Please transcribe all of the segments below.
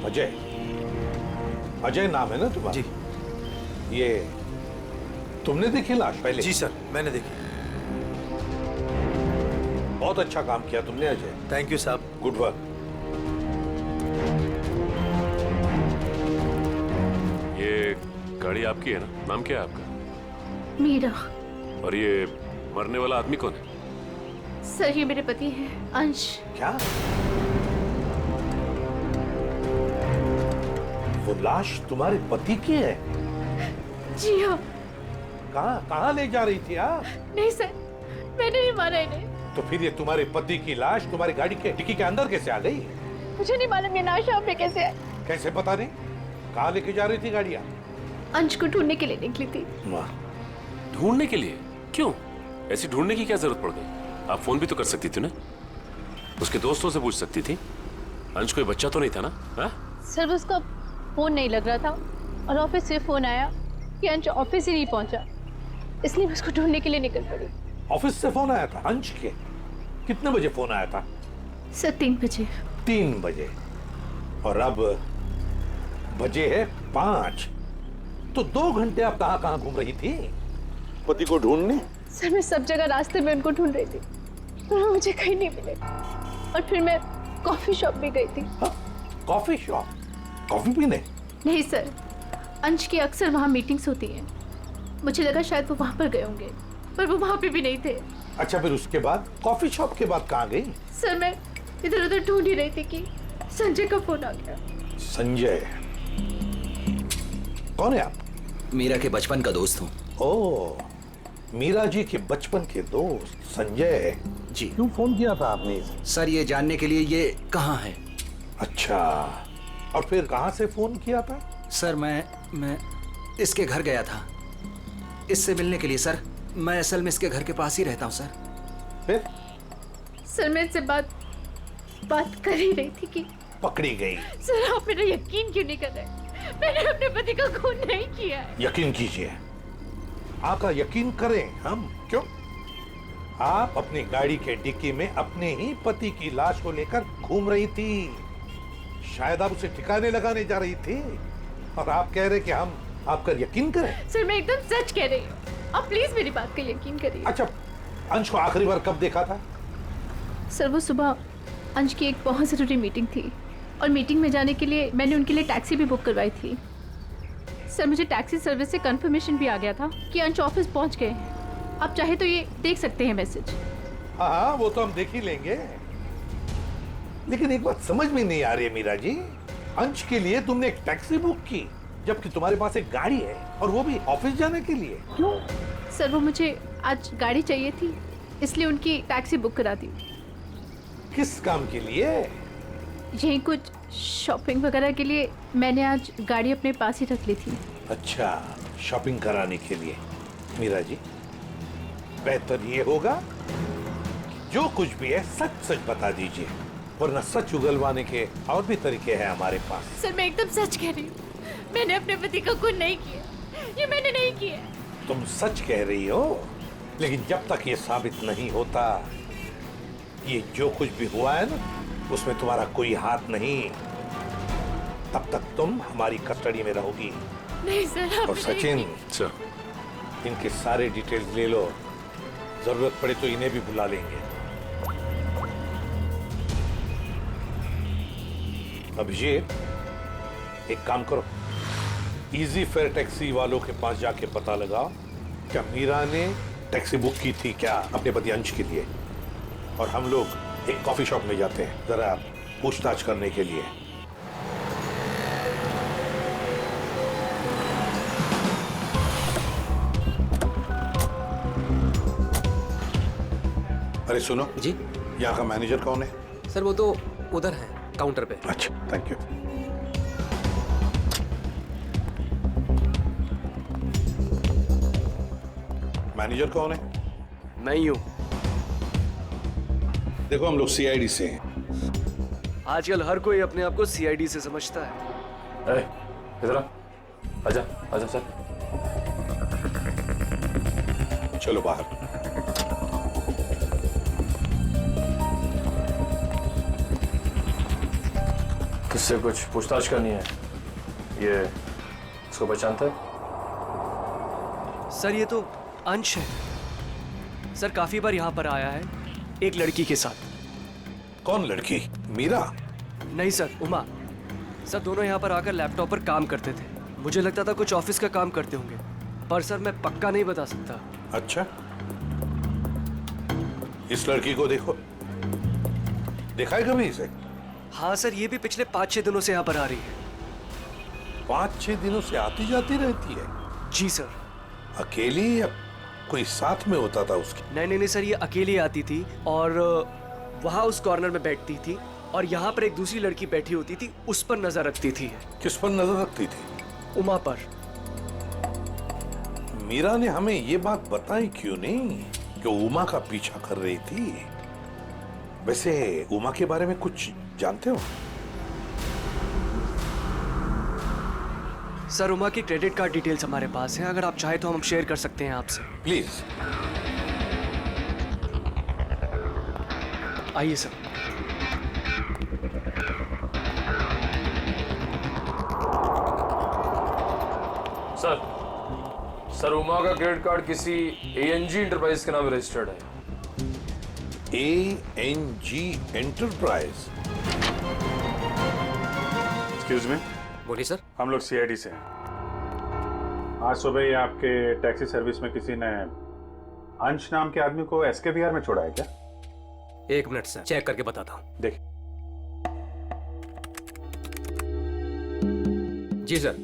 अजय, अजय नाम है ना तुम्हारा? जी। ये तुमने देखी लाश पहले? जी सर, मैंने देखी। बहुत अच्छा काम किया तुमने अजय। थैंक यू साहब। Good work. ये गाड़ी आपकी है ना? नाम क्या है आपका? मीरा। और ये मरने वाला आदमी कौन है? सर ये मेरे पति हैं, अंश। क्या? वो लाश तुम्हारे पति की है? जी हाँ। कहाँ कहाँ ले जा रही थी आप? नहीं सर, मैंने नहीं मारा इन्हें। तो फिर ये तुम्हारे पति की लाश तुम्हारी गाड़ी के डिक्की के अंदर कैसे आ गई? मुझे नहीं मालूम ये लाश यहाँ पे कैसे आई। कैसे पता नहीं? कहाँ लेके जा रही थी गाड़ियाँ? अंश को ढूंढने के लिए निकली थी। वाह। ढूंढने के लिए? क्यों? ऐसी ढूंढने की क्या जरूरत पड़ गई? आप फोन भी तो कर सकती थी ना, उसके दोस्तों से पूछ सकती थी। अंश कोई बच्चा तो नहीं था ना? हा? सर उसका फोन नहीं लग रहा था और ऑफिस से फोन आया कि अंश ऑफिस ही नहीं पहुंचा, इसलिए मैं उसको ढूंढने के लिए निकल पड़ी। ऑफिस से फोन आया था अंश के? कितने बजे फोन आया था? सर 3 बजे। 3 बजे। और अब बजे है 5। तो 2 घंटे आप कहाँ कहाँ घूम रही थी पति को ढूंढने? सर मैं सब जगह रास्ते में उनको ढूंढ रही थी, पर वो मुझे कहीं नहीं मिले। और फिर मैं कॉफी शॉप भी गई थी। हाँ? Coffee shop? कॉफी पीने? नहीं सर, अंश की अक्सर वहाँ मीटिंग्स होती हैं, मुझे लगा शायद वो वहाँ पर गए होंगे, पर वो वहाँ पे भी नहीं थे। अच्छा, फिर उसके बाद कॉफी शॉप के बाद कहाँ गई? सर मैं इधर उधर ढूंढ ही रही थी कि संजय का फोन आ गया। संजय? कौन है आप? मीरा के बचपन का दोस्त हूँ। ओह, मीरा जी के बचपन के दोस्त संजय जी। क्यों फोन किया था आपने? सर ये जानने के लिए ये कहाँ है। अच्छा, और फिर कहाँ से फोन किया था? सर मैं इसके घर गया था इससे मिलने के लिए। सर मैं असल में इसके घर के पास ही रहता हूँ सर। फिर? सर मैं इनसे बात कर ही रही थी कि पकड़ी गई। सर आप मेरा यकीन क्यों नहीं कर रहे? मैंने अपने पति का खून नहीं किया है। यकीन कीजिए, आपका यकीन करें हम? क्यों? आप अपनी गाड़ी के डिक्की में अपने ही पति की लाश को लेकर घूम रही थी। शायद आप उसे ठिकाने लगाने जा रही थी और आप कह रहे कि हम आपका यकीन करें? सर मैं एकदम सच कह रही हूँ, आप प्लीज मेरी बात का यकीन करिए। अच्छा, अंश को आखिरी बार कब देखा था? सर वो सुबह अंश की एक बहुत ज़रूरी मीटिंग थी और मीटिंग में जाने के लिए मैंने उनके लिए टैक्सी भी बुक करवाई थी। सर मुझे टैक्सी सर्विस से कंफर्मेशन भी आ गया था कि अंश ऑफिस पहुंच गए हैं। आप चाहे तो ये देख सकते हैं मैसेज। हाँ, वो तो हम देख ही लेंगे, लेकिन एक बात समझ में नहीं आ रही है मीरा जी, अंश के लिए तुमने एक टैक्सी बुक की जबकि तुम्हारे पास एक गाड़ी है और वो भी ऑफिस जाने के लिए। क्यों? सर वो मुझे आज गाड़ी चाहिए थी, इसलिए उनकी टैक्सी बुक करा दी। किस काम के लिए? यही कुछ शॉपिंग वगैरह के लिए मैंने आज गाड़ी अपने पास ही रख ली थी। अच्छा, शॉपिंग कराने के लिए। मीरा जी, बेहतर ये होगा कि जो कुछ भी है सच सच बता दीजिए, वरना सच उगलवाने के और भी तरीके हैं हमारे पास। सर मैं एकदम सच कह रही हूँ, मैंने अपने पति का खून नहीं किया, ये मैंने नहीं किया। तुम सच कह रही हो, लेकिन जब तक ये साबित नहीं होता, ये जो कुछ भी हुआ है ना, उसमें तुम्हारा कोई हाथ नहीं, तब तक तुम हमारी कस्टडी में रहोगी। नहीं सर, और सचिन सर, इनके सारे डिटेल्स ले लो, जरूरत पड़े तो इन्हें भी बुला लेंगे। अभिषेक, एक काम करो, इजी फेयर टैक्सी वालों के पास जाके पता लगाओ क्या मीरा ने टैक्सी बुक की थी क्या अपने पति अंश के लिए, और हम लोग एक कॉफी शॉप में जाते हैं जरा पूछताछ करने के लिए। अरे सुनो जी। यहाँ का मैनेजर कौन है? सर वो तो उधर है काउंटर पे। अच्छा, थैंक यू। मैनेजर कौन है? मैं ही हूँ। देखो, हम लोग सीआईडी से हैं। आजकल हर कोई अपने आप को सीआईडी से समझता है। इधर आ, आजा आजा सर। चलो बाहर। इससे कुछ पूछताछ करनी है। ये इसको पहचानता है? सर ये तो अंश है। सर काफी बार यहाँ पर आया है एक लड़की के साथ। कौन लड़की? मीरा? नहीं सर, उमा। सर दोनों यहाँ पर आकर लैपटॉप पर काम करते थे। मुझे लगता था कुछ ऑफिस का काम करते होंगे, पर सर मैं पक्का नहीं बता सकता। अच्छा, इस लड़की को देखो, देखा है कभी इसे? हाँ सर, ये भी पिछले 5-6 दिनों से यहाँ पर आ रही है। 5-6 दिनों से आती जाती रहती है? जी सर। अकेली या कोई साथ में होता था उसके? नहीं सर, ये अकेली आती थी और वहाँ उस कॉर्नर में बैठती थी और यहाँ पर एक दूसरी लड़की बैठी होती थी, उस पर नजर रखती थी। किस पर नजर रखती थी? उमा पर। मीरा ने हमें ये बात बताई क्यों नहीं कि उमा का पीछा कर रही थी? वैसे उमा के बारे में कुछ जानते हो? सर उमा की क्रेडिट कार्ड डिटेल्स हमारे पास है, अगर आप चाहे तो हम शेयर कर सकते हैं आपसे। प्लीज। आइए सर। सर उमा का क्रेडिट कार्ड किसी ANG इंटरप्राइज के नाम रजिस्टर्ड है। ANG enterprise? एक्सक्यूज मी, बोलिए सर। हम लोग CID से हैं। आज सुबह ही आपके टैक्सी सर्विस में किसी ने अंश नाम के आदमी को SK विहार में छोड़ा है क्या? 1 मिनट सर, चेक करके बताता हूँ। देखिए। जी सर,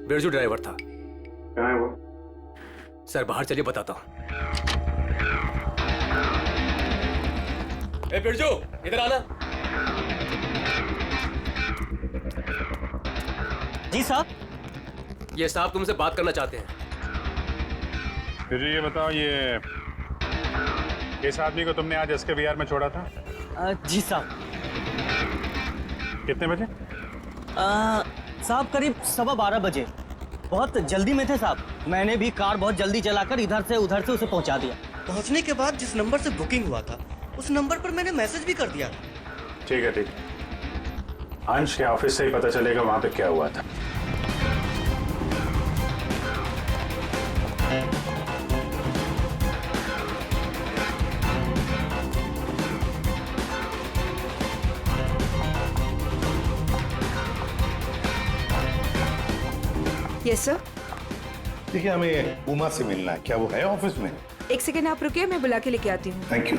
बिरजू ड्राइवर था। कहाँ है वो? सर बाहर चलिए, बताता हूँ। ए बिरजू, इधर आना। जी साहब। ये साहब तुमसे बात करना चाहते हैं। फिर ये बताओ, ये किस आदमी को तुमने आज SK विहार में छोड़ा था? जी साहब। कितने बजे? साहब करीब 12:15 बजे। बहुत जल्दी में थे साहब, मैंने भी कार बहुत जल्दी चलाकर इधर से उधर से उसे पहुंचा दिया। पहुंचने के बाद जिस नंबर से बुकिंग हुआ था उस नंबर पर मैंने मैसेज भी कर दिया था। ठीक है, ठीक। अंश के ऑफिस से ही पता चलेगा वहां पे क्या हुआ था। Yes sir. देखिए, हमें उमा से मिलना है। क्या वो है ऑफिस में? 1 सेकेंड आप रुकिए, मैं बुला के लेके आती हूँ। Thank you.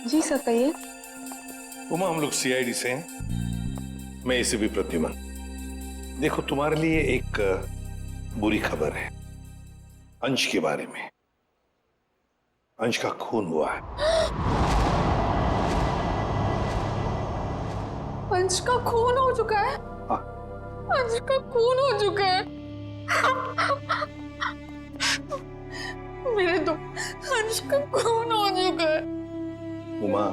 जी सर, कहिए। उमा, हम लोग CID से हैं। मैं ACP प्रद्युमन। देखो, तुम्हारे लिए एक बुरी खबर है अंश के बारे में। अंश का खून हुआ है। अंश का खून हो चुका है? हाँ। अंश का खून हो चुका है। मेरे तो अंश का खून हो चुका है। उमा,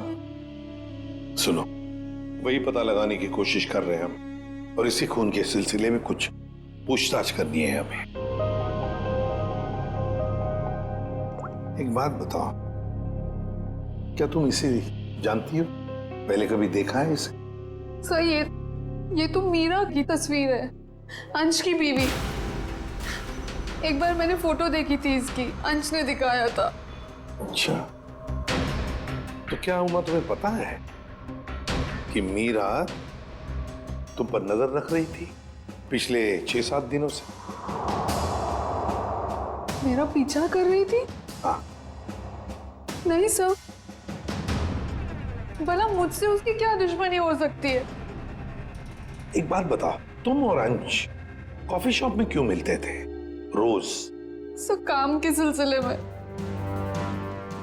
सुनो, वही पता लगाने की कोशिश कर रहे हैं हम, और इसी खून के सिलसिले में कुछ पूछताछ करनी है हमें। एक बात बताओ, क्या तुम इसे जानती हो? पहले कभी देखा है इसे? सर ये तो मीरा की तस्वीर है, अंश की बीवी। एक बार मैंने फोटो देखी थी इसकी, अंश ने दिखाया था। अच्छा, तो क्या उमा तुम्हें पता है कि मीरा तुम पर नजर रख रही थी पिछले 6-7 दिनों से? मेरा पीछा कर रही थी? हाँ। नहीं सर, भला मुझसे उसकी क्या दुश्मनी हो सकती है? एक बात बताओ, तुम और अंश कॉफी शॉप में क्यों मिलते थे रोज? सर काम के सिलसिले में।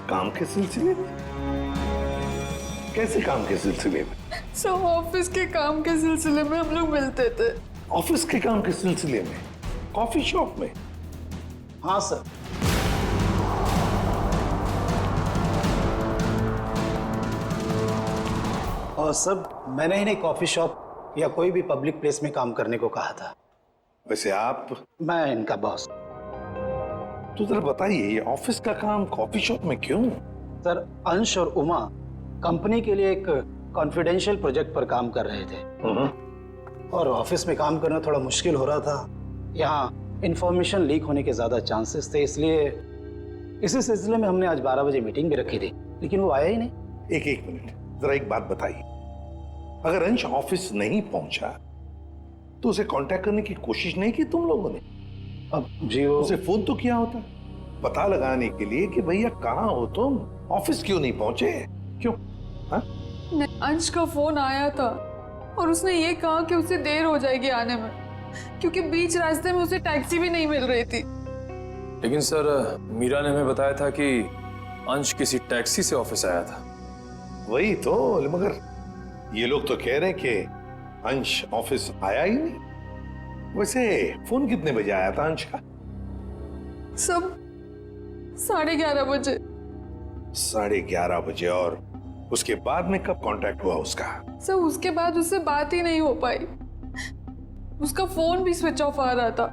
काम के सिलसिले में? कैसे काम के सिलसिले में? सर ऑफिस के काम के सिलसिले में हम लोग मिलते थे। ऑफिस के काम के सिलसिले में कॉफी शॉप में? हाँ सर। और सब मैंने इन्हें कॉफी शॉप या कोई भी पब्लिक प्लेस में काम करने को कहा था। वैसे आप? मैं इनका बॉस। तो जरा बताइए, ये ऑफिस का काम कॉफी शॉप में क्यों? सर, अंश और उमा कंपनी के लिए एक कॉन्फिडेंशियल प्रोजेक्ट पर काम कर रहे थे और ऑफिस में काम करना थोड़ा मुश्किल हो रहा था। यहाँ इंफॉर्मेशन लीक होने के ज्यादा चांसेस थे, इसलिए इसी सिलसिले में हमने आज 12 बजे मीटिंग भी रखी थी, लेकिन वो आया ही नहीं। एक मिनट, जरा एक बात बताइए, अगर अंश ऑफिस नहीं पहुंचा तो उसे कांटेक्ट करने की कोशिश नहीं की तुम लोगों ने? अब जी वो उसे फोन तो किया होता पता लगाने के लिए कि भैया कहाँ हो तुम, ऑफिस क्यों नहीं पहुंचे, क्यों? हाँ? अंश का फोन आया था और उसने ये कहा कि उसे देर हो जाएगी आने में, क्योंकि बीच रास्ते में उसे टैक्सी भी नहीं मिल रही थी। लेकिन सर, मीरा ने हमें बताया था कि अंश किसी टैक्सी से ऑफिस आया था। वही तो, मगर ये लोग तो कह रहे हैं कि अंश ऑफिस आया ही नहीं। वैसे फोन कितने बजे आया था अंश का? सब 11:30 बजे। 11:30 बजे, और उसके बाद में कब कांटेक्ट हुआ उसका? सर, उसके बाद उससे बात ही नहीं हो पाई, उसका फोन भी स्विच ऑफ आ रहा था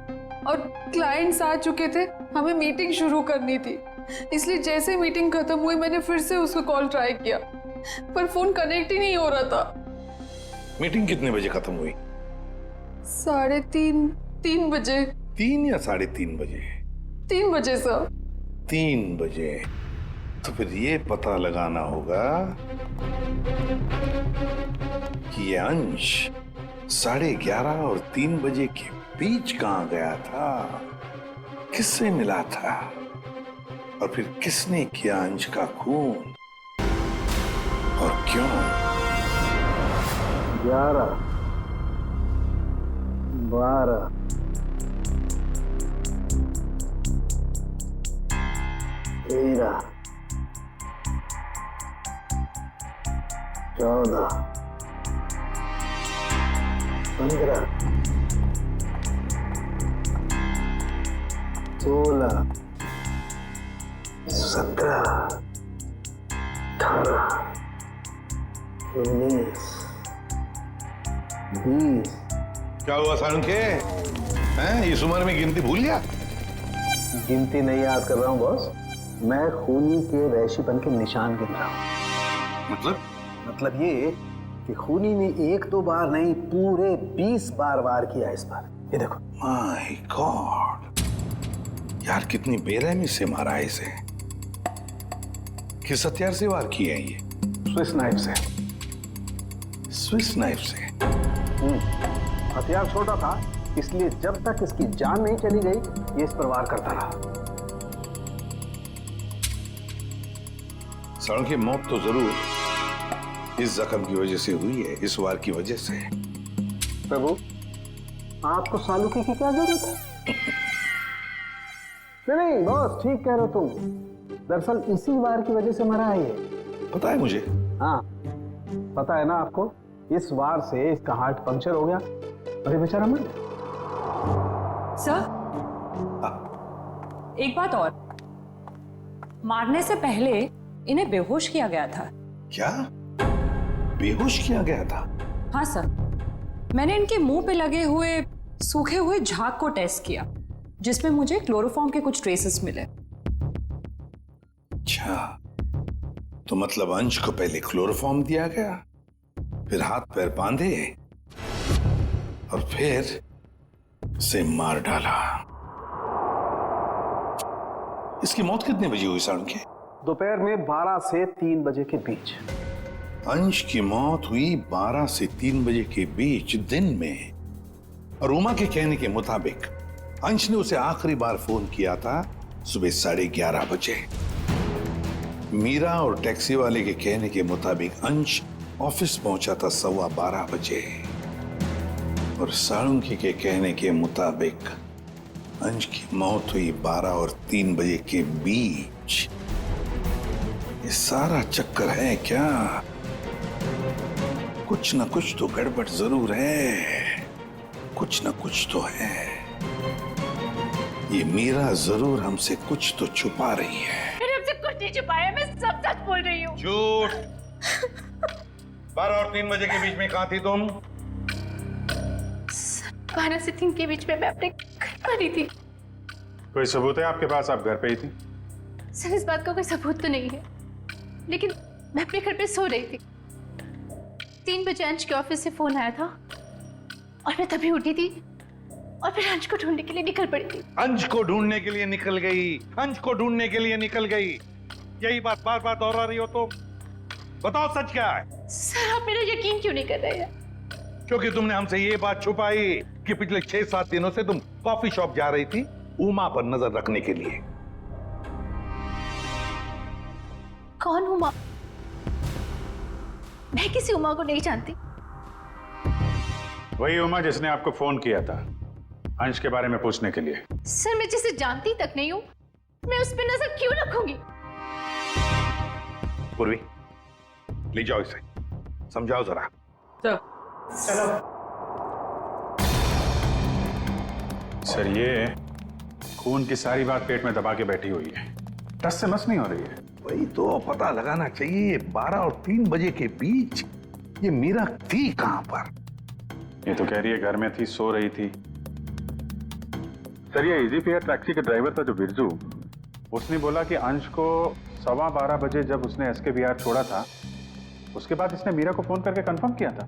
और क्लाइंट्स आ चुके थे, हमें मीटिंग शुरू करनी थी, इसलिए जैसे मीटिंग खत्म हुई मैंने फिर से उसको कॉल ट्राई किया पर फोन कनेक्ट ही नहीं हो रहा था। मीटिंग कितने बजे खत्म हुई? 3:30 बजे। 3 या 3:30 बजे? 3 बजे सर। 3 बजे। तो फिर ये पता लगाना होगा कि ये अंश 11:30 और 3 बजे के बीच कहां गया था, किससे मिला था, और फिर किसने किया अंश का खून और क्यों? 11, 12, 13, 14, 15, 16, 17, 18, 19, 20। क्या हुआ सालुंखे? हैं, इस उम्र में गिनती भूल गया? गिनती नहीं याद कर रहा हूँ बॉस, मैं खूनी के वहशीपन के निशान गिन रहा हूँ। मतलब ये कि खूनी ने 1-2 बार नहीं, पूरे 20 बार वार किया इस पर। ये देखो। माय गॉड, यार कितनी बेरहमी से मारा है इसे। किस हथियार से वार किए हैं ये? स्विस नाइफ से। स्विस नाइफ से? हथियार छोटा था, इसलिए जब तक इसकी जान नहीं चली गई ये इस पर वार करता रहा। सालुंखे, मौत तो जरूर इस जख्म की वजह से हुई है, इस वार की वजह से। प्रभु, आपको सालुंखे की क्या जरूरत है? नहीं बॉस, ठीक कह रहे हो तुम, दरअसल इसी वार की वजह से मरा है ये। पता है मुझे। हाँ पता है ना आपको, इस वार से इसका हार्ट पंक्चर हो गया और ये बेचारा मर गया। सर, एक बात और, मारने से पहले इन्हें बेहोश किया गया था। क्या? बेहोश किया गया था? हाँ सर, मैंने इनके मुंह पे लगे हुए सूखे हुए झाग को टेस्ट किया, जिसमें मुझे क्लोरोफॉर्म के कुछ ट्रेसेस मिले। अच्छा, तो मतलब अंश को पहले क्लोरोफॉर्म दिया गया, फिर हाथ पैर बांधे और फिर से मार डाला। इसकी मौत कितने बजे हुई सालुंखे? दोपहर में 12 से 3 बजे के बीच। अंश की मौत हुई 12 से 3 बजे के बीच दिन में, और उमा के कहने के मुताबिक अंश ने उसे आखिरी बार फोन किया था सुबह 11:30 बजे। मीरा और टैक्सी वाले के कहने के मुताबिक अंश ऑफिस पहुंचा था 12:15 बजे, और सालुंखे के कहने के मुताबिक अंश की मौत हुई 12 और 3 बजे के बीच। ये सारा चक्कर है क्या? कुछ ना कुछ तो गड़बड़ जरूर है, कुछ ना कुछ तो है। ये मीरा जरूर हमसे कुछ तो छुपा रही है। मैंने हमसे कुछ नहीं छुपाया, मैं सब सच बोल रही हूँ। झूठ। 12 और 3 बजे के बीच में कहाँ थी तुम? 12 से 3 के बीच में मैं अपने घर पर ही थी। कोई सबूत है आपके पास? आप घर पे ही थी? सर इस बात का कोई सबूत तो नहीं है, लेकिन मैं अपने घर पे सो रही थी। 3 बजे अंश के ऑफिस से फोन आया था और मैं तभी उठी थी और फिर अंश को ढूंढने के लिए निकल पड़ी थी। अंश को ढूंढने के लिए निकल गई, अंश को ढूंढने के लिए निकल गई, यही बात बार बार दोहरा रही हो तो बताओ सच क्या है? सर आप मेरा यकीन क्यों नहीं कर रहे हैं? क्योंकि तुमने हमसे ये बात छुपाई कि पिछले 6-7 दिनों से तुम कॉफी शॉप जा रही थी उमा पर नजर रखने के लिए। कौन उमा? मैं किसी उमा को नहीं जानती। वही उमा जिसने आपको फोन किया था अंश के बारे में पूछने के लिए। सर मैं जिसे जानती तक नहीं हूँ, मैं उस पर नजर क्यों रखूंगी? पूर्वी, ले जाओ इसे, समझाओ जरा। चलो। सर ये खून की सारी बात पेट में दबा के बैठी हुई है, टस से मस नहीं हो रही है। वही तो पता लगाना चाहिए, 12 और 3 बजे के बीच ये मीरा थी कहां पर? ये तो कह रही है घर में थी, सो रही थी। सर ये इजी फेयर टैक्सी के ड्राइवर था जो बिरजू, उसने बोला कि अंश को 12:15 बजे जब उसने एसके विहार छोड़ा था उसके बाद इसने मीरा को फोन करके कंफर्म किया था।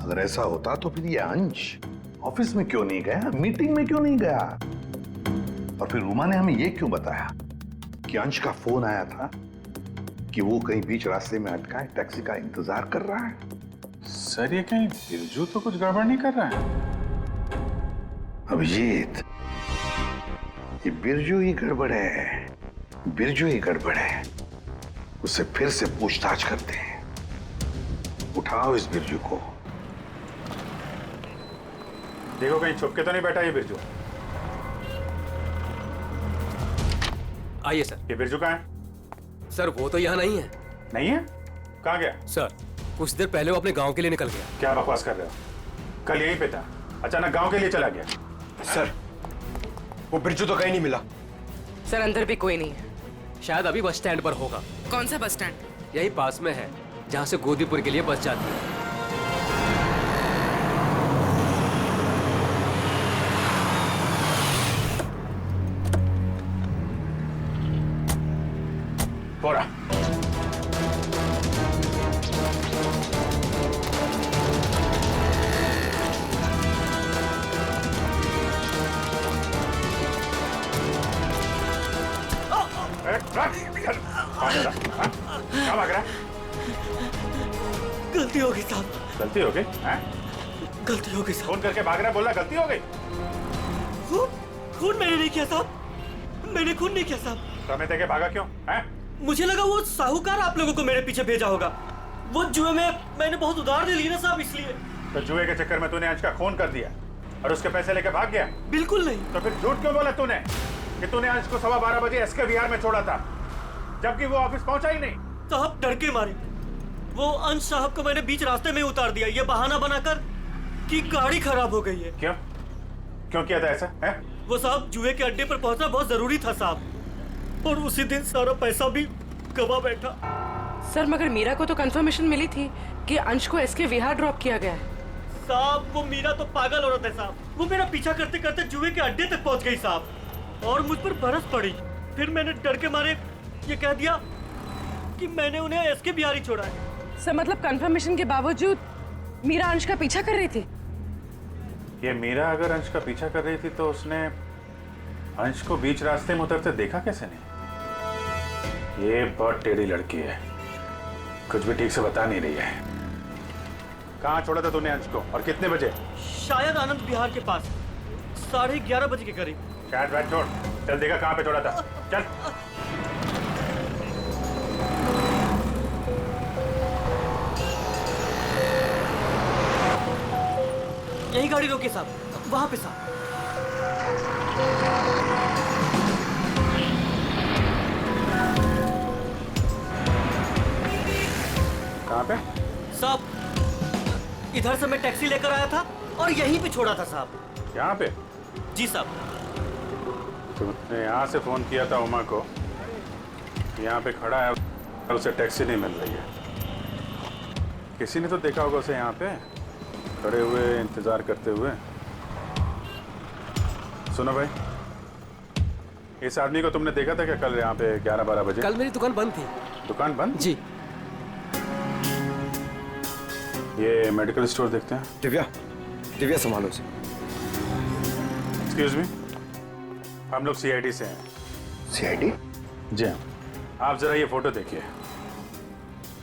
अगर ऐसा होता तो फिर ये अंश ऑफिस में क्यों नहीं गया, मीटिंग में क्यों नहीं गया? और फिर उमा ने हमें ये क्यों बताया कि अंश का फोन आया था कि वो कहीं बीच रास्ते में अटका है, टैक्सी का इंतजार कर रहा है? सर ये कहीं बिरजू तो कुछ गड़बड़ नहीं कर रहा है? अभिजीत, ये बिरजू ही गड़बड़ है, बिरजू ही गड़बड़ है। उससे फिर से पूछताछ करते हैं। उठाओ इस बिरजू को। देखो कहीं छुप के तो नहीं बैठा ये बिरजू। आइए सर। ये बिरजू कहाँ है? सर वो तो यहाँ नहीं है। नहीं है? कहाँ गया? सर कुछ देर पहले वो अपने गांव के लिए निकल गया। क्या बकवास कर रहे हो? कल यहीं पे था, अचानक गांव के लिए चला गया। सर वो बिरजू तो कहीं नहीं मिला। सर अंदर भी कोई नहीं है। शायद अभी बस स्टैंड पर होगा। कौन सा बस स्टैंड? यही पास में है जहाँ से गोदीपुर के लिए बस जाती है। बोरा क्या भाग रहा है? गलती हो गई साहब। गलती हो गई? गलती हो गई साहब। फोन करके भाग रहा है, बोला गलती हो गई। खून मैंने नहीं किया साहब, मैंने खून नहीं किया साहब। समय देके भागा क्यों? मुझे लगा वो साहूकार आप लोगों को मेरे पीछे भेजा होगा। वो जुए में मैंने बहुत उधार ले ली ना साहब, इसलिए। तो जुए के चक्कर में तूने अंश का खून कर दिया और उसके पैसे लेके भाग गया? बिल्कुल नहीं। तो फिर झूठ क्यों बोला तूने कि तूने अंश को 12:15 बजे एसके विहार में छोड़ा था, जबकि वो ऑफिस पहुंचा ही नहीं? साहब डर के मारे वो अंश साहब को मैंने बीच रास्ते में उतार दिया, ये बहाना बनाकर कि गाड़ी खराब हो गई है। क्यों? क्यों किया था ऐसा? है? वो साहब जुए के अड्डे पर पहुंचना बहुत जरूरी था साहब, और उसी दिन सारा पैसा भी गवा बैठा। सर मगर मीरा को तो कंफर्मेशन मिली थी कि अंश को एसके विहार ड्रॉप किया गया है। साहब वो मीरा तो पागल औरत है साहब, वो मेरा पीछा करते करते जुए के अड्डे तक पहुंच गई साहब, और मुझ पर बरस पड़ी। फिर मैंने डर के मारे ये कह दिया कि मैंने उन्हें एसके विहार ही छोड़ा है। सर मतलब कंफर्मेशन के बावजूद मीरा अंश का पीछा कर रही थी? ये मीरा अगर अंश का पीछा कर रही थी तो उसने अंश को बीच रास्ते में उतरते देखा कैसे नहीं? ये बहुत टेढ़ी लड़की है, कुछ भी ठीक से बता नहीं रही है। कहाँ छोड़ा था तूने अंश को और कितने बजे? शायद आनंद विहार के पास 11:30 बजे के करीब। शायद बैठ छोड़, चल देखा कहाँ पे छोड़ा था, चल। यही गाड़ी रोकी साहब, वहां पे साहब। कहाँ पे? साहब इधर से मैं टैक्सी लेकर आया था और यहीं पे छोड़ा था साहब। यहाँ पे? जी साहब। तुमने यहाँ से फोन किया था उमा को, यहाँ पे खड़ा है, उसे टैक्सी नहीं मिल रही है। किसी ने तो देखा होगा उसे यहाँ पे खड़े हुए इंतजार करते हुए। सुनो भाई, इस आदमी को तुमने देखा था क्या कल यहाँ पे 11-12 बजे? कल मेरी दुकान बंद थी। दुकान बंद? जी। ये मेडिकल स्टोर देखते हैं। दिव्या संभालो से। एक्सक्यूज मी, हम लोग सीआईडी से हैं। सीआईडी? जी हाँ। आप जरा ये फोटो देखिए।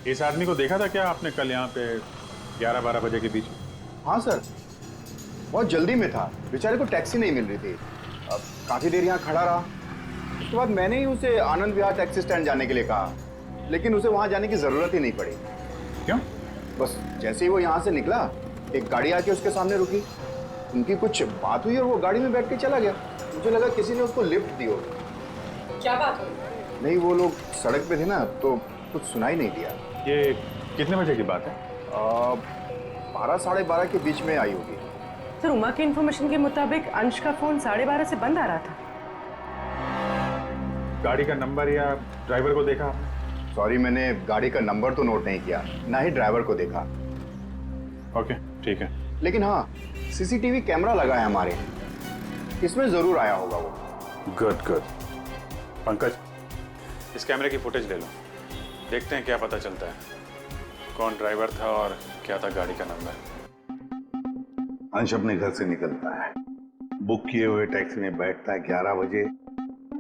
इस आदमी को देखा था क्या आपने कल यहाँ पे 11-12 बजे के बीच में? हाँ सर, बहुत जल्दी में था, बेचारे को टैक्सी नहीं मिल रही थी। अब काफी देर यहाँ खड़ा रहा। उसके बाद मैंने ही उसे आनंद विहार टैक्सी स्टैंड जाने के लिए कहा, लेकिन उसे वहाँ जाने की जरूरत ही नहीं पड़ी। क्यों? बस जैसे ही वो यहाँ से निकला, एक गाड़ी आके उसके सामने रुकी। उनकी कुछ बात हुई और वो गाड़ी में बैठ के चला गया। मुझे लगा किसी ने उसको लिफ्ट दी होगी। क्या बात हुई? नहीं, वो लोग सड़क पे थे ना, तो कुछ सुनाई नहीं दिया। ये कितने बजे की बात है? 12-12:30 के बीच में आई होगी। सर, उमा की इन्फॉर्मेशन के मुताबिक अंश का फोन 12:30 से बंद आ रहा था। गाड़ी का नंबर या ड्राइवर को देखा आपने? सॉरी, मैंने गाड़ी का नंबर तो नोट नहीं किया, ना ही ड्राइवर को देखा। ओके, ठीक है। लेकिन हाँ, सीसीटीवी कैमरा लगा है हमारे, इसमें जरूर आया होगा वो। Good good. पंकज, इस कैमरे की फुटेज ले लो, देखते हैं क्या पता चलता है, कौन ड्राइवर था और क्या था गाड़ी का नंबर। अंश अपने घर से निकलता है, बुक किए हुए टैक्सी में बैठता है, 11 बजे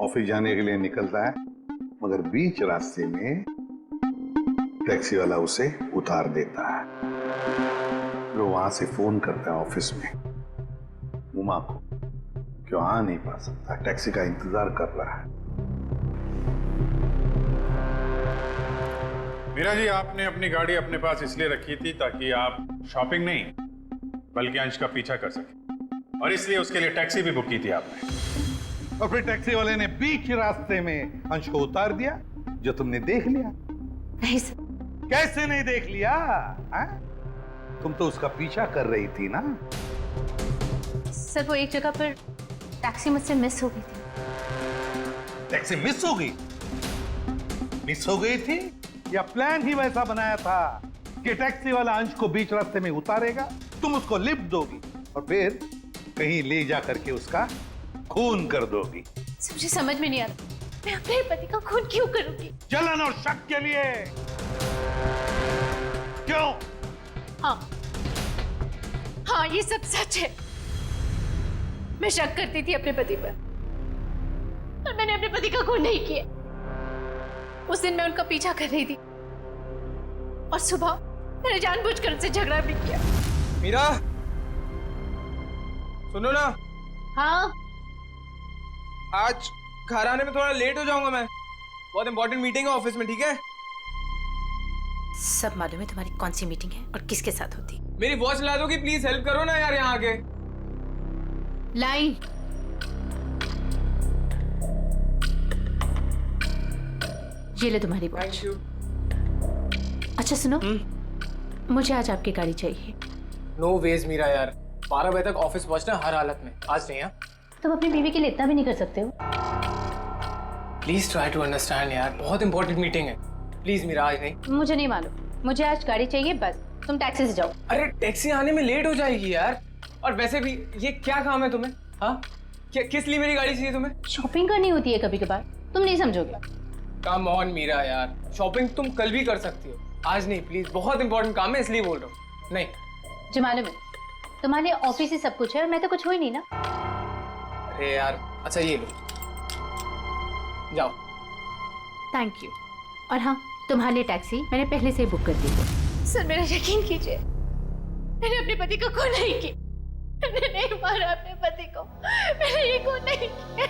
ऑफिस जाने के लिए निकलता है, मगर बीच रास्ते में टैक्सी वाला उसे उतार देता है। वो वहां से फोन करता है ऑफिस में उमा को, क्यों आ नहीं पा सकता, टैक्सी का इंतजार कर रहा है। मीरा जी, आपने अपनी गाड़ी अपने पास इसलिए रखी थी ताकि आप शॉपिंग नहीं बल्कि अंश का पीछा कर सके, और इसलिए उसके लिए टैक्सी भी बुक की थी आपने। और फिर टैक्सी वाले ने बीच रास्ते में अंश को उतार दिया, जो तुमने देख लिया। नहीं सर। कैसे नहीं देख लिया? तुम तो उसका पीछा कर रही थी ना। सर, वो एक जगह पर टैक्सी मुझसे मिस हो गई थी। टैक्सी मिस हो गई? मिस हो गई थी या प्लान ही वैसा बनाया था कि टैक्सी वाला अंश को बीच रास्ते में उतारेगा, तुम उसको लिफ्ट दोगी और फिर कहीं ले जा करके उसका खून कर दोगी? मुझे समझ में नहीं आ रहा, मैं अपने पति का खून क्यों करूंगी? जलन और शक के लिए। क्यों? हाँ, ये सब सच है। मैं शक करती थी अपने पति पर, और मैंने अपने पति का खून नहीं किया। उस दिन मैं उनका पीछा कर रही थी और सुबह मैंने जानबूझकर उनसे झगड़ा भी किया। मीरा, सुनो ना। हाँ? आज घर आने में थोड़ा लेट हो जाऊंगा मैं, बहुत इंपॉर्टेंट मीटिंग है ऑफिस में, ठीक है? सब मालूम है तुम्हारी कौन सी मीटिंग है और किसके साथ होती। मेरी वॉच ला दोगी प्लीज? हेल्प करो ना यार यहाँ आके। लाई। ये ले तुम्हारी वॉच। Thank you. अच्छा सुनो, मुझे आज आपकी गाड़ी चाहिए। नो वेज मीरा यार, 12 बजे तक ऑफिस पहुंचना हर हालत में, आज नहीं। हाँ, तुम अपनी बीवी के लिए इतना भी नहीं कर सकते हो? प्लीज ट्राई टू अंडरस्टैंड यार, बहुत इंपॉर्टेंट मीटिंग है। प्लीज मीरा, आज नहीं। मुझे नहीं मालूम, मुझे आज गाड़ी चाहिए बस। तुम टैक्सी से जाओ। अरे टैक्सी आने में लेट हो जाएगी यार, और वैसे भी ये क्या काम है तुम्हें? हाँ, क्या किस लिए मेरी गाड़ी चाहिए तुम्हें? शॉपिंग करनी होती है कभी कभार, तुम नहीं समझोगे। कम ऑन मीरा यार, शॉपिंग तुम कल भी कर सकती हो, आज नहीं प्लीज, बहुत इंपॉर्टेंट काम है इसलिए बोल रहा हूँ। नहीं जो मालूम है, तुम्हारे ऑफिस ही सब कुछ है और मैं तो कुछ हो ही नहीं ना। अरे यार, अच्छा ये लो, जाओ। Thank you. और हाँ, तुम्हारे लिए टैक्सी मैंने पहले से ही बुक कर दी है। सर, मेरा यकीन कीजिए, मैंने अपने पति को खून नहीं किया। मैंने नहीं मारा अपने पति को, मैंने ये खून नहीं किया।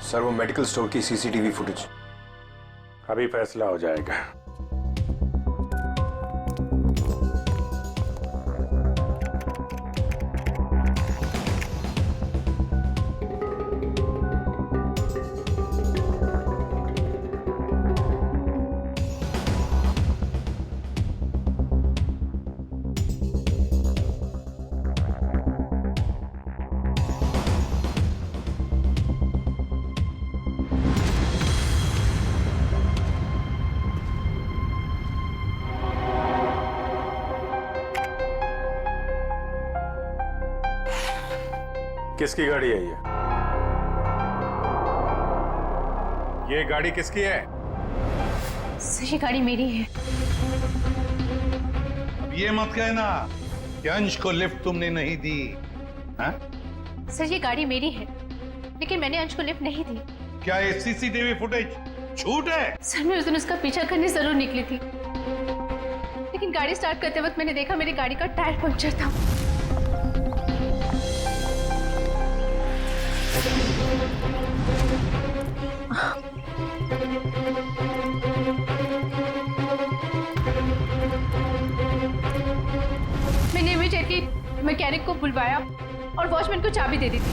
सर, वो मेडिकल स्टोर की सीसीटीवी फुटेज। अभी फैसला हो जाएगा। किसकी गाड़ी है ये गाड़ी किसकी है? सर ये गाड़ी मेरी है। अब ये मत कहना कि अंश को लिफ्ट तुमने नहीं दी। हाँ? सर ये गाड़ी मेरी है, लेकिन मैंने अंश को लिफ्ट नहीं दी। क्या ये सीसीटीवी फुटेज झूठ है? सर मैं उस दिन उसका पीछा करने जरूर निकली थी, लेकिन गाड़ी स्टार्ट करते वक्त मैंने देखा मेरी गाड़ी का टायर पंक्चर था। मैंने इमीडिएटली मैकेनिक को बुलवाया और वॉचमैन को चाबी दे दी थी।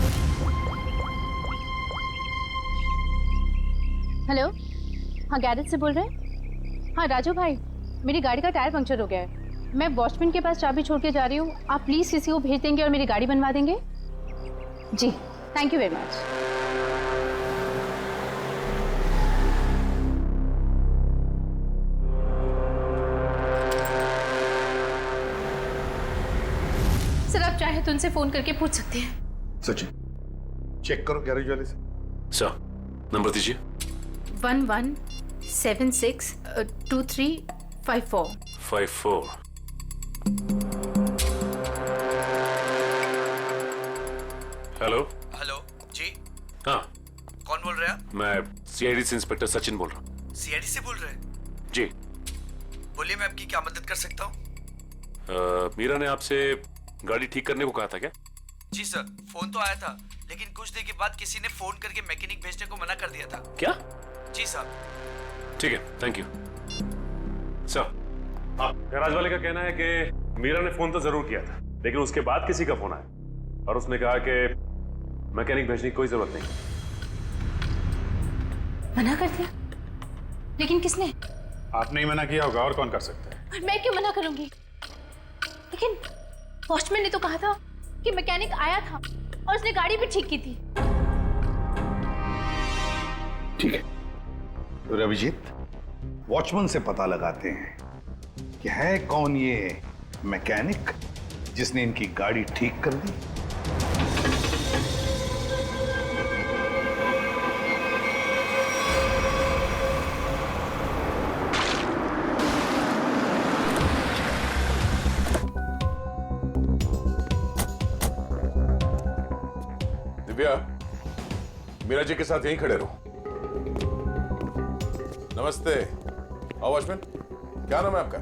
हेलो, हाँ गैरेज से बोल रहे हैं? हाँ राजू भाई, मेरी गाड़ी का टायर पंक्चर हो गया है। मैं वॉचमैन के पास चाबी छोड़ के जा रही हूँ, आप प्लीज़ किसी को भेज देंगे और मेरी गाड़ी बनवा देंगे? जी, thank you very much. Sir आप चाहे तो उनसे फोन करके पूछ सकते हैं। सचिन, चेक करो गैरेज वाले से। सर नंबर दीजिए। 11762354। हेलो। हेलो जी, हाँ कौन बोल रहे हैं आप? मैं सीआईडी से इंस्पेक्टर सचिन बोल रहा हूँ। सीआईडी से बोल रहे हैं? जी बोलिए, मैं आपकी क्या मदद कर सकता हूँ? मीरा ने आपसे गाड़ी ठीक करने को कहा था क्या? जी सर, फोन तो आया था, लेकिन कुछ देर के बाद किसी ने फोन करके मैकेनिक भेजने को मना कर दिया था। क्या? जी साहब। ठीक है, थैंक यू सर। गैराज वाले का कहना है कि मीरा ने फोन तो जरूर किया था, लेकिन उसके बाद किसी का फोन आया और उसने कहा कि मैकेनिक भेजने की कोई जरूरत नहीं। मना कर दिया? लेकिन किसने? आपने ही मना किया होगा, और कौन कर सकता है? और मैं क्यों मना करूंगी? लेकिन वॉचमैन ने तो कहा था कि मैकेनिक आया था और उसने गाड़ी भी ठीक की थी। ठीक है, तो रविजीत, वॉचमैन से पता लगाते हैं कि है कौन ये मैकेनिक जिसने इनकी गाड़ी ठीक कर दी। दिव्या, मीरा जी के साथ यहीं खड़े रहो। नमस्ते। आओ वॉचमैन, क्या नाम है आपका?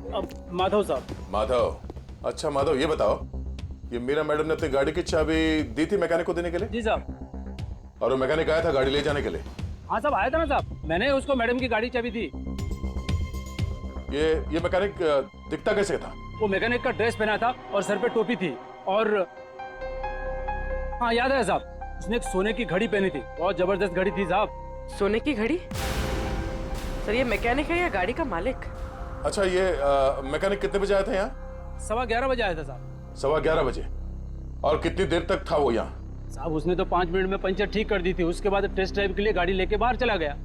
माधव साहब। माधव। अच्छा माधव, ये बताओ, ये मीरा मैडम ने अपनी गाड़ी की चाबी दी थी मैकेनिक को देने के लिए? जी साहब। और वो मैकेनिक आया था गाड़ी ले जाने के लिए? हाँ साहब, आया था ना साहब, मैंने उसको मैडम की गाड़ी चाबी दी। ये मैकेनिक दिखता कैसे था? वो मैकेनिक का ड्रेस पहना था और सर पे टोपी थी, और हाँ याद है साहब, उसने एक सोने की घड़ी पहनी थी, बहुत जबरदस्त घड़ी थी साहब। सोने की घड़ी? सर ये मैकेनिक है या गाड़ी का मालिक? अच्छा, ये मैकेनिक कितने बजे आया था यहाँ? 11:15 बजे आया था साहब। 11:15 बजे? और कितनी देर तक था वो यहाँ? साहब उसने तो 5 मिनट में पंचर ठीक कर दी थी, उसके बाद टेस्ट ड्राइव के लिए गाड़ी लेके बाहर चला गया।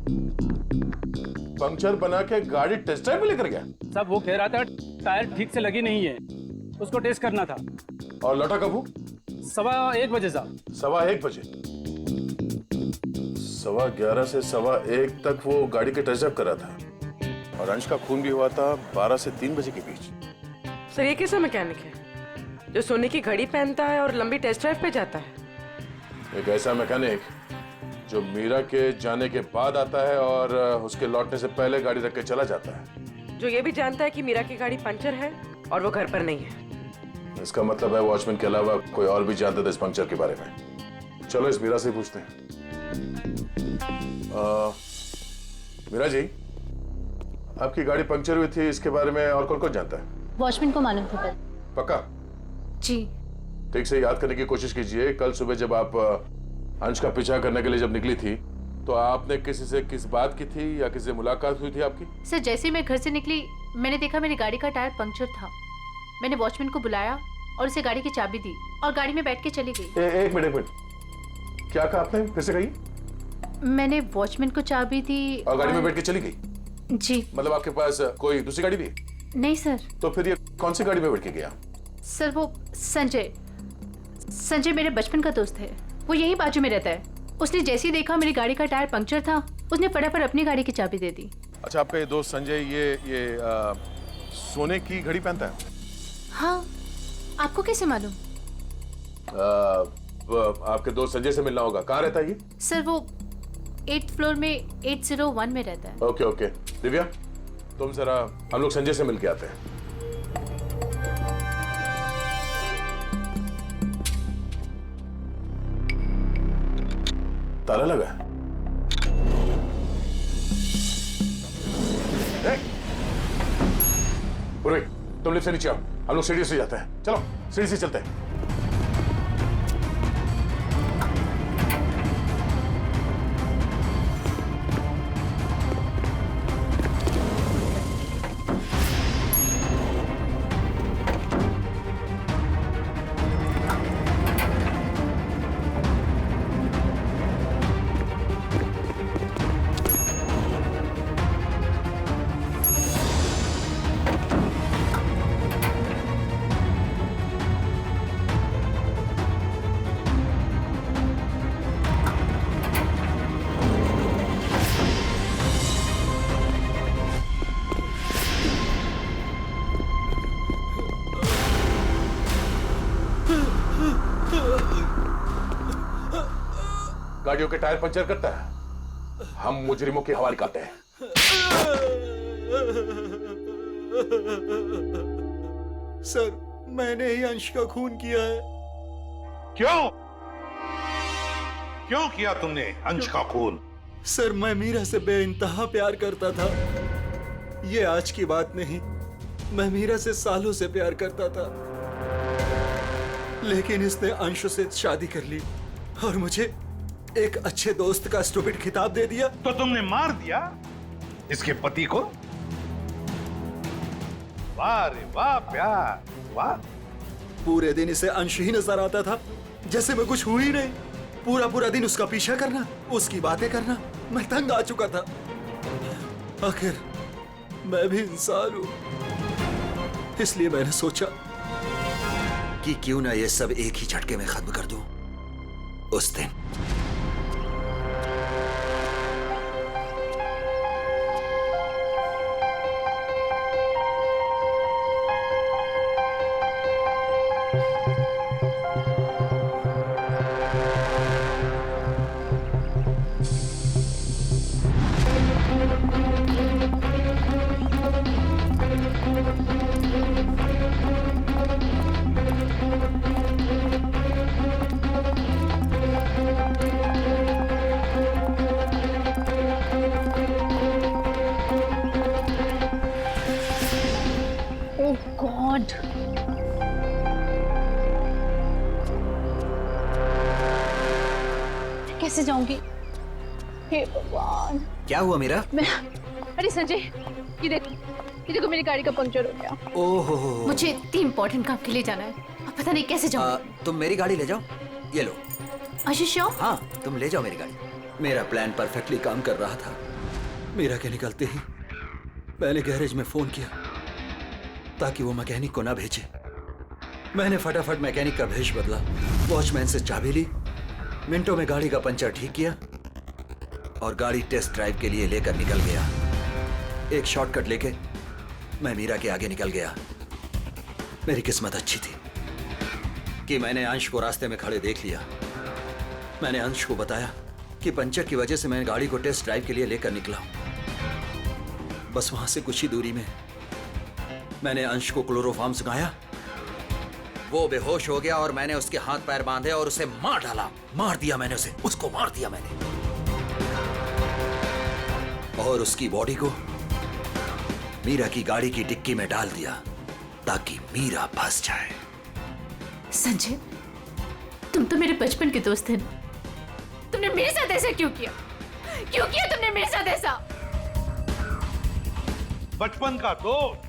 पंक्चर बना के गाड़ी टेस्ट ड्राइव में लेकर गया? साहब वो कह रहा था टायर ठीक से लगी नहीं है, उसको टेस्ट करना था। और लौटा कब वो? 1:15 बजे साहब। 1:15 बजे? 11:15 से 1:15 तक वो गाड़ी के टेस्ट ड्राइव कर रहा था, और अंश का खून भी हुआ था 12 से 3 बजे के बीच। सर ये कैसा मैकेनिक है जो सोने की घड़ी पहनता है और लंबी टेस्ट ड्राइव पे जाता है? एक ऐसा मैकेनिक जो मीरा के जाने के बाद आता है और उसके लौटने से पहले गाड़ी रख के चला जाता है, जो ये भी जानता है कि मीरा की गाड़ी पंचर है और वो घर पर नहीं है। इसका मतलब है वॉचमैन के अलावा कोई और भी जानता था इस पंक्चर के बारे में। चलो इस मीरा से पूछते हैं। मीरा जी, आपकी गाड़ी पंक्चर हुई थी, इसके बारे में और कौन कौन जानता है? वॉचमैन को मालूम था। पक्का? जी। ठीक से याद करने की कोशिश कीजिए। कल सुबह जब आप अंश का पीछा करने के लिए जब निकली थी, तो आपने किसी से किस बात की थी या किसी से मुलाकात हुई थी आपकी? सर जैसे ही मैं घर से निकली, मैंने देखा मेरी गाड़ी का टायर पंक्चर था। मैंने वॉचमैन को बुलाया और उसे गाड़ी की चाबी दी और गाड़ी में बैठ के चली गई। एक मिनट, क्या कहा आपने? फिर से कहिए। मैंने वॉचमैन को चाबी दी और गाड़ी में बैठ के चली गई? जी। मतलब आपके पास कोई दूसरी गाड़ी भी है? नहीं सर। तो फिर ये कौन सी गाड़ी में बैठ के गया? सर वो संजय मेरे बचपन का दोस्त है। वो यही बाजू में रहता है। उसने जैसे ही देखा मेरी गाड़ी का टायर पंक्चर था, उसने फटाफट अपनी गाड़ी की चाबी दे दी। अच्छा, आपका ये दोस्त संजय ये सोने की घड़ी पहनता है? हाँ, आपको कैसे मालूम? आपके दोस्त संजय से मिलना होगा। कहाँ रहता है ये? सर वो 8th फ्लोर में 801 में रहता है। Okay okay. दिव्या, तुम जरा हम लोग संजय से मिल के आते हैं। ताला लगा है। पुरोहित, तुम लिफ्ट से नीचे आओ, हम लोग सीढ़ी से जाते हैं। चलो सीढ़ी से चलते हैं। गाड़ियों के टायर पंचर करता है, हम मुजरिमों के हवाले करते हैं। सर, मैंने ही अंश का खून किया है। क्यों? क्यों किया तुमने अंश का खून? सर, मैं मीरा से बेइंतहा प्यार करता था। ये आज की बात नहीं, मैं मीरा से सालों से प्यार करता था, लेकिन इसने अंश से शादी कर ली और मुझे एक अच्छे दोस्त का स्टूपिड खिताब दे दिया। तो तुमने मार दिया इसके पति को? वाह रे वाह प्यार, वाह। पूरे दिन इसे अंश ही नजर आता था, जैसे मैं कुछ हुई नहीं। पूरा पूरा दिन उसका पीछा करना, उसकी बातें करना, मैं तंग आ चुका था। आखिर मैं भी इंसान हूं, इसलिए मैंने सोचा कि क्यों ना ये सब एक ही झटके में खत्म कर दूं। उस दिन गॉड, कैसे जाऊंगी? हे भगवान, क्या हुआ मीरा? मैं अरे संजय, ये देखो मेरी गाड़ी का पंक्चर हो गया। ओहो, मुझे इतनी इंपॉर्टेंट काम के लिए जाना है, अब पता नहीं कैसे जाऊंगी। तुम मेरी गाड़ी ले जाओ, ये लो। आशीष, हाँ, तुम ले जाओ मेरी गाड़ी। मेरा प्लान परफेक्टली काम कर रहा था। मीरा के निकलते ही मैंने गैरेज में फोन किया ताकि वो मैकेनिक को ना भेजे। मैंने फटाफट मैकेनिक का भेष बदला, वॉचमैन से चाबी ली, मिनटों में गाड़ी का पंचर ठीक किया और गाड़ी टेस्ट ड्राइव के लिए लेकर निकल गया। एक शॉर्टकट लेके मैं मीरा के आगे निकल गया। मेरी किस्मत अच्छी थी कि मैंने अंश को रास्ते में खड़े देख लिया। मैंने अंश को बताया कि पंचर की वजह से मैं गाड़ी को टेस्ट ड्राइव के लिए लेकर निकला हूं। बस वहां से कुछ ही दूरी में मैंने अंश को क्लोरोफॉर्म सुखाया। वो बेहोश हो गया और मैंने उसके हाथ पैर बांधे और उसे मार डाला। मार दिया मैंने उसे, उसको मार दिया मैंने, और उसकी बॉडी को मीरा की गाड़ी की डिक्की में डाल दिया ताकि मीरा फंस जाए। संजय, तुम तो मेरे बचपन के दोस्त थे ना, तुमने मेरे साथ ऐसा क्यों किया? क्यों किया तुमने मेरे साथ ऐसा? बचपन का दोस्त,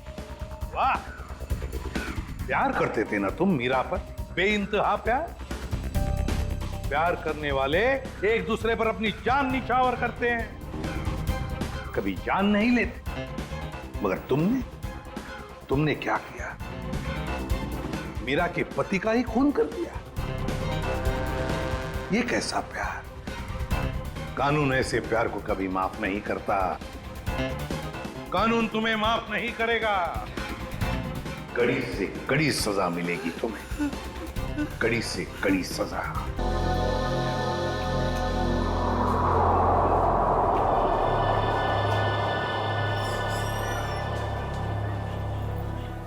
वाह। प्यार करते थे ना तुम मीरा पर, बेइंतहा प्यार। प्यार करने वाले एक दूसरे पर अपनी जान निछावर करते हैं, कभी जान नहीं लेते। मगर तुमने क्या किया? मीरा के पति का ही खून कर दिया। ये कैसा प्यार? कानून ऐसे प्यार को कभी माफ नहीं करता। कानून तुम्हें माफ नहीं करेगा। कड़ी से कड़ी सजा मिलेगी तुम्हें, कड़ी से कड़ी सजा।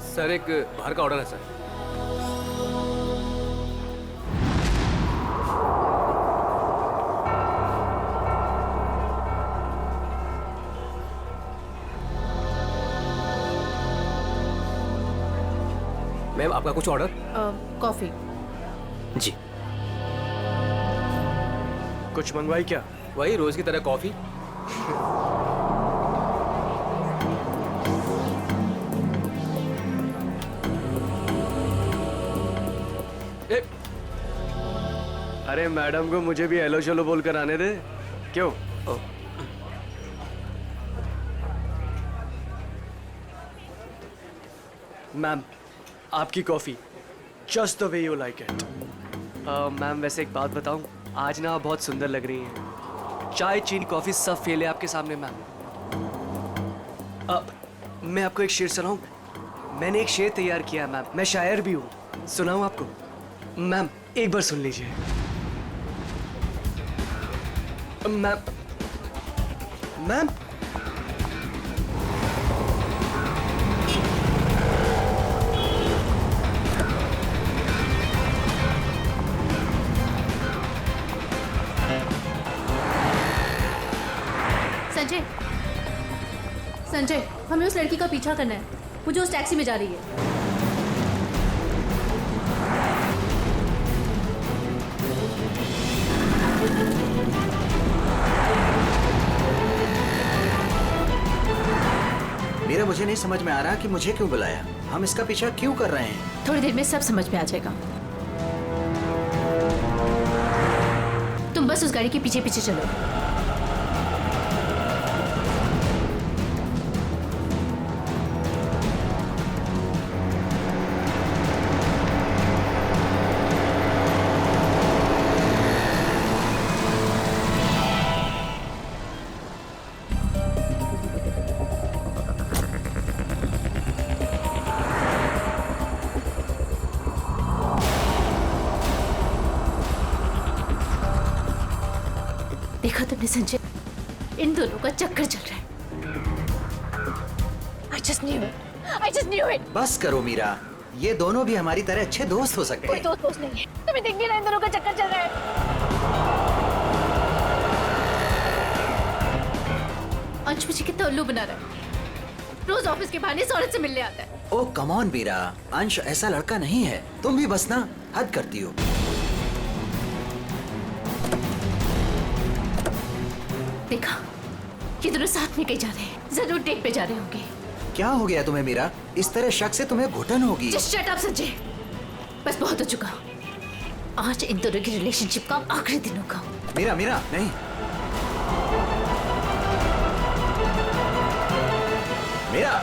सर एक बाहर का ऑर्डर है सर। मैम आपका कुछ ऑर्डर? कॉफी। जी। कुछ मंगवाई क्या? वही रोज की तरह कॉफी। अरे मैडम को मुझे भी हेलो चलो बोलकर आने दे। क्यों? मैम आपकी coffee just the way you like it. Ma'am वैसे एक बात बताऊं, आज ना आप बहुत सुंदर लग रही हैं। चाय चीनी कॉफी सब फेल है आपके सामने मैम। मैं आपको एक शेर सुनाऊं? मैंने एक शेर तैयार किया है मैम, मैं शायर भी हूँ। सुनाऊं आपको? मैम एक बार सुन लीजिए। मैम मैम संजय, संजय हमें उस लड़की का पीछा करना है, वो जो उस टैक्सी में जा रही है। मेरा मुझे नहीं समझ में आ रहा कि मुझे क्यों बुलाया, हम इसका पीछा क्यों कर रहे हैं। थोड़ी देर में सब समझ में आ जाएगा। तुम बस उस गाड़ी के पीछे पीछे चलो। देखा तुमने संजय, इन दोनों का चक्कर चल रहा है। I just knew it. I just knew it. बस करो मीरा, ये दोनों भी हमारी तरह अच्छे दोस्त हो सकते कोई हैं। दोस्त नहीं है, तुम्हें दिख नहीं रहा इन दोनों का चक्कर चल रहा है। अंश मुझे कितना उल्लू बना रहा है। रोज ऑफिस के बहाने इस औरत से मिलने आता है। ओ कम ऑन मीरा, अंश ऐसा लड़का नहीं है, तुम भी बस ना हद करती हो। देखा, ये दोनों साथ में कहीं जा रहे हैं, जरूर डेट पे जा रहे होंगे। क्या हो गया तुम्हें मीरा? इस तरह शक से तुम्हें घुटन होगी। Just shut up संजय, बस बहुत हो चुका। आज इन दोनों की रिलेशनशिप का आखिरी दिन होगा। मीरा मीरा नहीं, मीरा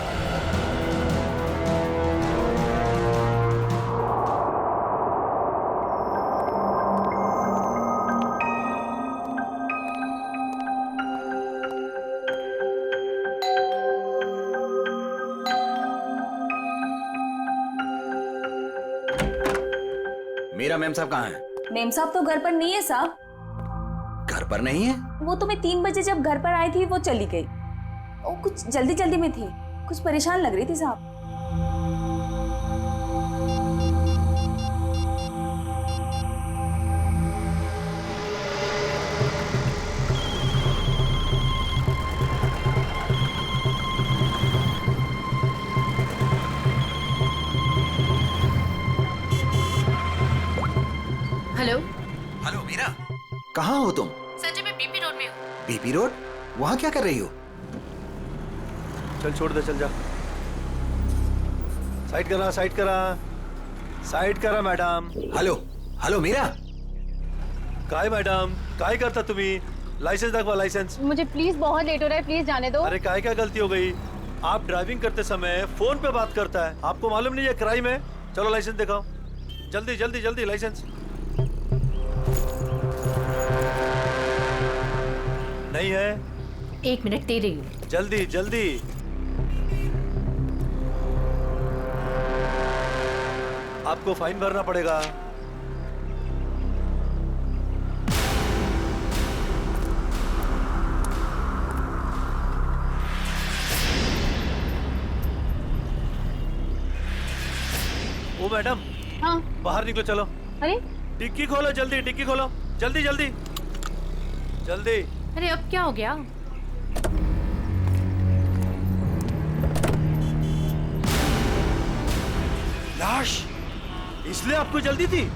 मीरा मैम साहब कहाँ हैं? मेम साहब तो घर पर नहीं है साहब। घर पर नहीं है? वो तो मैं 3 बजे जब घर पर आई थी वो चली गई। वो कुछ जल्दी जल्दी में थी, कुछ परेशान लग रही थी साहब। हेलो हेलो मीरा, कहाँ हो तुम? संजय मैं बीपी रोड में हूँ। BP road? वहाँ क्या कर रही हो? चल छोड़ दे, चल जा। साइड करा, साइड करा, साइड करा मैडम। हेलो हेलो मीरा, काय मैडम काय करता तुम्ही? लाइसेंस दाखवा, लाइसेंस। मुझे प्लीज बहुत लेट हो रहा है, प्लीज जाने दो। अरे काय क्या गलती हो गई? आप ड्राइविंग करते समय फोन पे बात करता है, आपको मालूम नहीं है क्राइम है? चलो लाइसेंस दिखाओ, जल्दी जल्दी जल्दी लाइसेंस। है? 1 मिनट दे रही हूँ। जल्दी जल्दी। आपको फाइन भरना पड़ेगा। ओ मैडम। हाँ। बाहर निकलो, चलो। अरे डिक्की खोलो, जल्दी डिक्की खोलो, जल्दी जल्दी जल्दी। अरे अब क्या हो गया? लाश, इसलिए आपको जल्दी थी?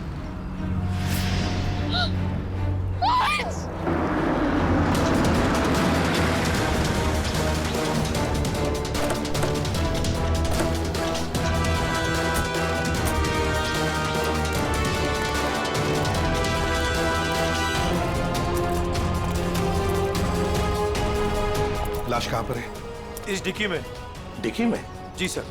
लाश कहां पर है? इस डिक्की में। डिक्की में? जी सर।